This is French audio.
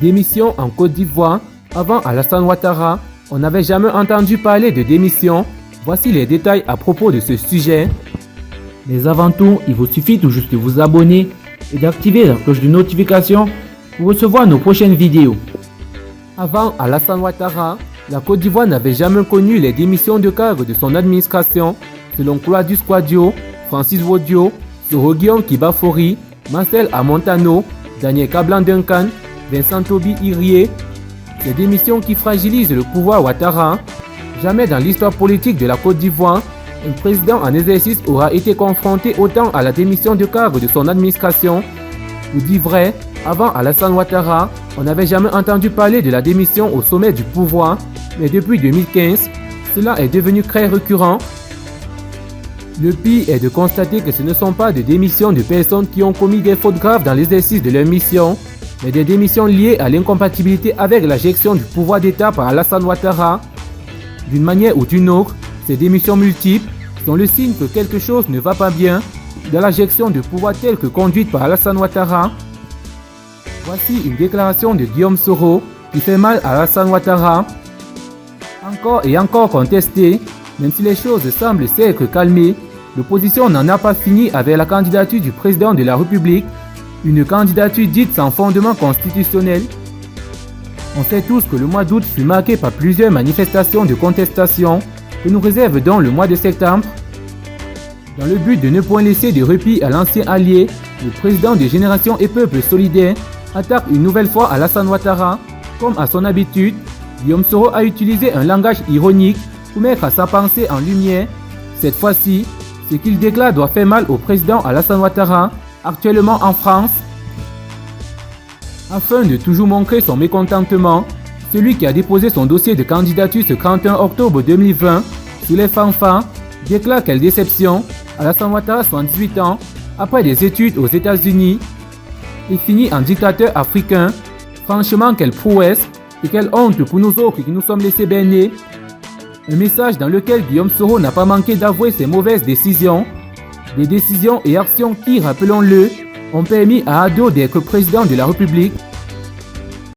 Démission en Côte d'Ivoire. Avant Alassane Ouattara, on n'avait jamais entendu parler de démission. Voici les détails à propos de ce sujet. Mais avant tout, il vous suffit tout juste de vous abonner et d'activer la cloche de notification pour recevoir nos prochaines vidéos. Avant Alassane Ouattara, la Côte d'Ivoire n'avait jamais connu les démissions de cadre de son administration, selon Claudius Quadio, Francis Wodio, Soro Guillaume Kibafori, Marcel Amontano, Daniel Kablan-Duncan, Vincent Toby Irié. Ces démissions qui fragilisent le pouvoir Ouattara. Jamais dans l'histoire politique de la Côte d'Ivoire, un président en exercice aura été confronté autant à la démission de cadre de son administration. Pour dire vrai, avant Alassane Ouattara, on n'avait jamais entendu parler de la démission au sommet du pouvoir, mais depuis 2015, cela est devenu très récurrent. Le pire est de constater que ce ne sont pas des démissions de personnes qui ont commis des fautes graves dans l'exercice de leur mission, mais des démissions liées à l'incompatibilité avec la gestion du pouvoir d'État par Alassane Ouattara. D'une manière ou d'une autre, ces démissions multiples sont le signe que quelque chose ne va pas bien dans la gestion du pouvoir telle que conduite par Alassane Ouattara. Voici une déclaration de Guillaume Soro qui fait mal à Alassane Ouattara. Encore et encore contesté, même si les choses semblent s'être calmées, l'opposition n'en a pas fini avec la candidature du président de la République, une candidature dite sans fondement constitutionnel. On sait tous que le mois d'août fut marqué par plusieurs manifestations de contestation que nous réserve donc le mois de septembre. Dans le but de ne point laisser de répit à l'ancien allié, le président de Génération et Peuple Solidaire attaque une nouvelle fois Alassane Ouattara. Comme à son habitude, Guillaume Soro a utilisé un langage ironique pour mettre sa pensée en lumière. Cette fois-ci, ce qu'il déclare doit faire mal au président Alassane Ouattara, actuellement en France. Afin de toujours montrer son mécontentement, celui qui a déposé son dossier de candidature ce 31 octobre 2020 sous les fanfares déclare quelle déception, Alassane Ouattara, 78 ans, après des études aux États-Unis, il finit en dictateur africain. Franchement, quelle prouesse et quelle honte pour nous autres qui nous sommes laissés berner. Un message dans lequel Guillaume Soro n'a pas manqué d'avouer ses mauvaises décisions. Des décisions et actions qui, rappelons-le, ont permis à Ado d'être président de la République.